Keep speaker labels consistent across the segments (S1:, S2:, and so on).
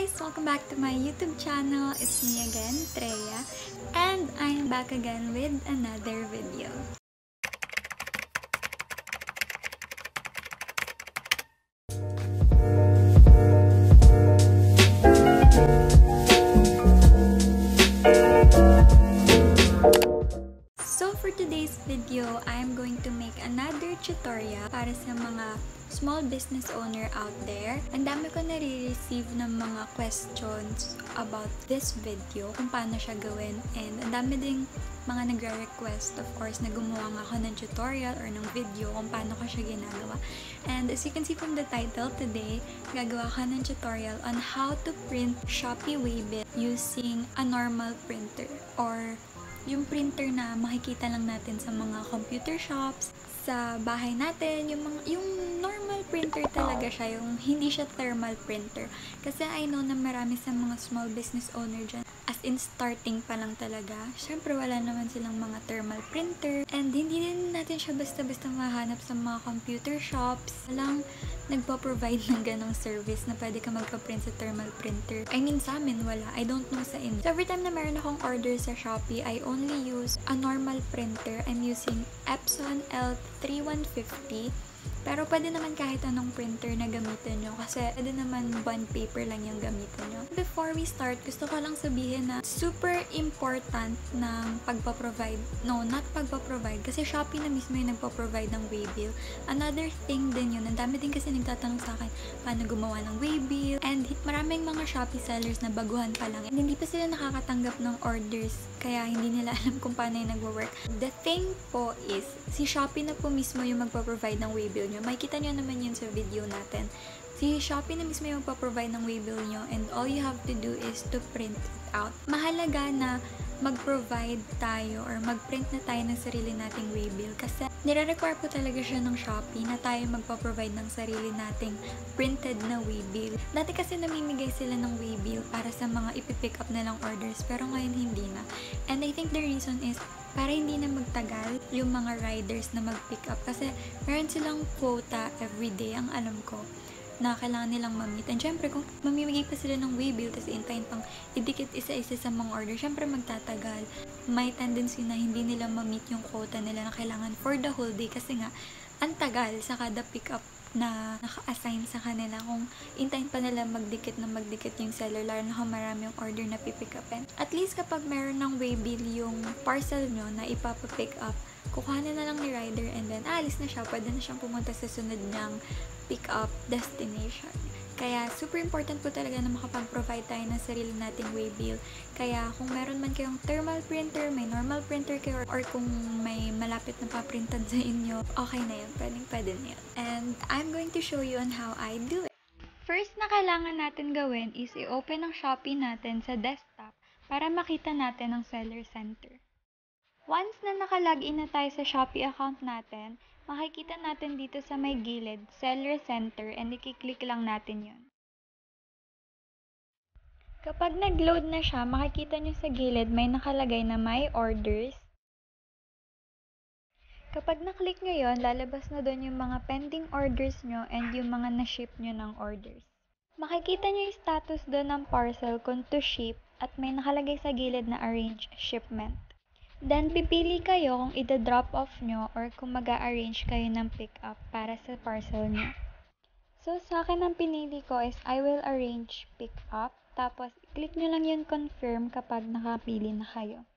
S1: guys! Welcome back to my YouTube channel. It's me again, Treya, and I'm back again with another video. So for today's video, I'm going to make another tutorial para sa mga small business owner out there. Ang dami ko nare-receive ng mga questions about this video, kung paano siya gawin, and ang dami ding mga nagre-request, of course, na gumawa nga ako ng tutorial or ng video kung paano ko siya ginagawa. And as you can see from the title, today, gagawa ka ng tutorial on how to print Shopee Waybill using a normal printer, or yung printer na makikita lang natin sa mga computer shops, sa bahay natin, yung normal printer talaga siya, yung hindi siya thermal printer. Kasi I know na marami sa mga small business owner dyan, as in starting pa lang talaga, syempre wala naman silang mga thermal printer, and hindi din natin siya basta-basta mahanap sa mga computer shops. Walang nagpo-provide ng ganong service na pwede ka magpa-print sa thermal printer. I mean, sa amin, wala. I don't know sa inyo. So, every time na meron akong order sa Shopee, I only use a normal printer. I'm using Epson L3150. Pero pwede naman kahit anong printer na gamitin nyo, kasi pwede naman bond paper lang yung gamitin nyo. Before we start, gusto ko lang sabihin na super important ng pagpaprovide. No, not pagpaprovide, kasi Shopee na mismo yung nagpaprovide ng Waybill. Another thing din yun, ang dami din kasi nagtatanong sa akin paano gumawa ng Waybill, and maraming mga Shopee sellers na baguhan pa lang, and hindi pa sila nakakatanggap ng orders, kaya hindi nila alam kung paano yung nagwo-work. The thing po is, si Shopee na po mismo yung magpaprovide ng Waybill nyo. Makikita nyo naman yun sa video natin. Si Shopee na mismo yung magpaprovide ng Waybill nyo, and all you have to do is to print it out. Mahalaga na mag-provide tayo or mag-print na tayo ng sarili nating Waybill, kasi nire-require po talaga siya ng Shopee na tayo magpa-provide ng sarili nating printed na Waybill. Dati kasi namimigay sila ng Waybill para sa mga ipipick up na lang orders, pero ngayon hindi na. And I think the reason is para hindi na magtagal yung mga riders na mag-pick up, kasi meron silang quota everyday, ang alam ko, na kailangan nilang ma-meet. And syempre, kung mamimigay pa sila ng Waybill, tapos intayin pang idikit isa-isa sa mga order, syempre magtatagal. May tendency na hindi nila ma-meet yung quota nila na kailangan for the whole day, kasi nga, ang tagal sa kada pick-up na naka-assign sa kanila, kung intayin pa nila magdikit yung seller, lalo na kung marami yung order na pipick upin. At least kapag meron ng Waybill yung parcel nyo na ipapapick up, kukuha na lang ni rider, and then alis na siya, pwede na siyang pumunta sa sunod niyang pick up destination. Kaya super important po talaga na makapag-provide tayo ng sarili nating Waybill. Kaya kung meron man kayong thermal printer, may normal printer kayo, or kung may malapit na paprintan sa inyo, okay na yun, pwede na yun. And I'm going to show you on how I do it. First na kailangan natin gawin is i-open ang Shopee natin sa desktop para makita natin ang seller center. Once na nakalagin na tayo sa Shopee account natin, makikita natin dito sa may gilid, Seller Center, and i-click lang natin yun. Kapag nag-load na siya, makikita nyo sa gilid may nakalagay na My Orders. Kapag na-click nyo yun, lalabas na doon yung mga pending orders nyo and yung mga na-ship nyo ng orders. Makikita nyo yung status doon ng parcel kung to ship, at may nakalagay sa gilid na Arrange Shipment. Then, pipili kayo kung ida-drop off nyo or kung mag-a-arrange kayo ng pick-up para sa parcel nyo. So, sa akin ang pinili ko is I will arrange pick-up. Tapos, click nyo lang yung confirm kapag nakapili na kayo.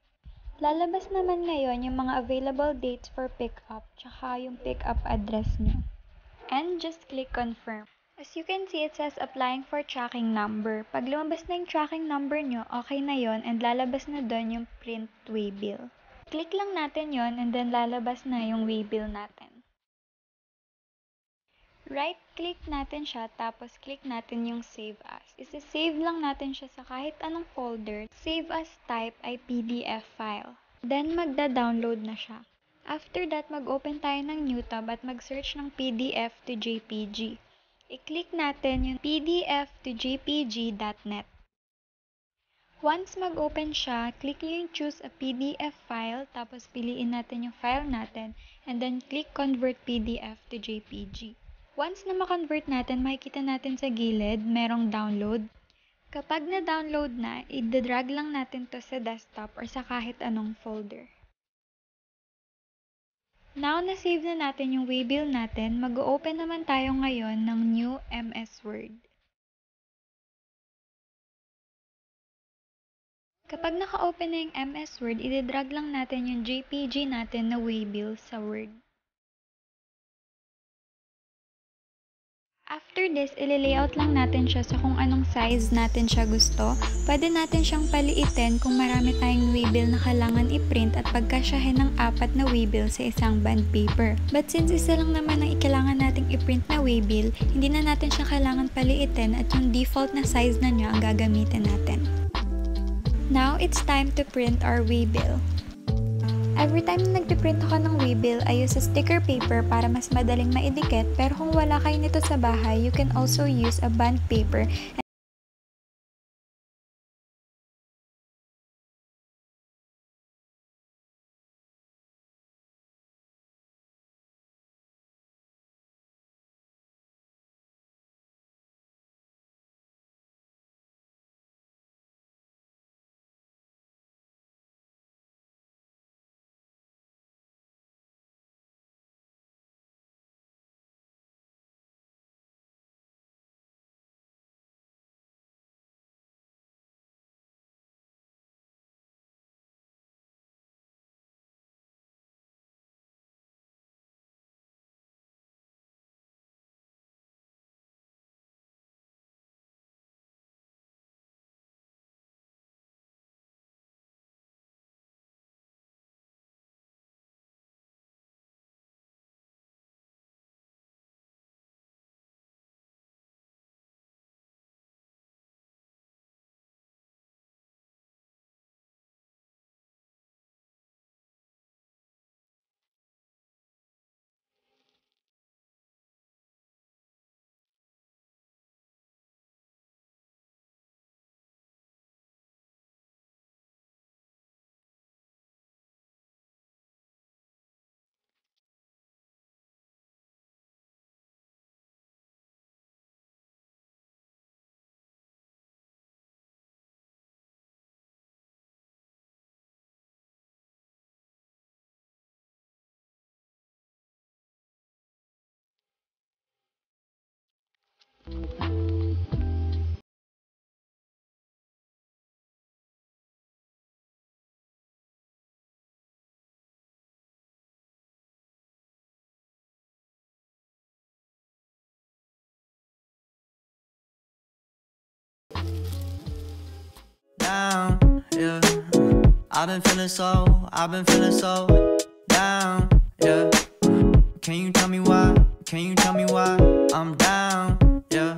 S1: Lalabas naman ngayon yung mga available dates for pick-up tsaka yung pick-up address nyo. And just click confirm. As you can see, it says applying for tracking number. Pag lumabas na yung tracking number nyo, okay na yon, and lalabas na doon yung print Waybill. Click lang natin yon, and then lalabas na yung Waybill natin. Right-click natin siya, tapos click natin yung Save As. Isi-save lang natin siya sa kahit anong folder. Save as type ay PDF file. Then, magda-download na siya. After that, mag-open tayo ng new tab at mag-search ng PDF to JPG. I-click natin yung pdf to jpg.net. Once mag-open siya, click nyo yung choose a PDF file, tapos piliin natin yung file natin, and then click convert PDF to JPG. Once na ma-convert natin, makikita natin sa gilid, merong download. Kapag na-download na, i-drag lang natin to sa desktop or sa kahit anong folder. Now na-save na natin yung waybill natin, mag-open naman tayo ngayon ng new MS Word. Kapag naka-open na yung MS Word, i-drag lang natin yung JPG natin na waybill sa Word. After this, i-layout lang natin siya sa kung anong size natin siya gusto. Pwede natin siyang paliitin kung marami tayong waybill na kailangan i-print at pagkasyahin ng 4 na waybill sa isang bond paper. But since isa lang naman ang kailangan nating i-print na waybill, hindi na natin siya kailangan paliitin at yung default na size na niya ang gagamitin natin. Now, it's time to print our waybill. Every time na nagpiprint ako ng waybill, I use a sticker paper para mas madaling maidikit, pero kung wala kayo nito sa bahay, you can also use a bond paper.
S2: Down, yeah. I've been feeling so down, yeah. Can you tell me why? I'm down, yeah.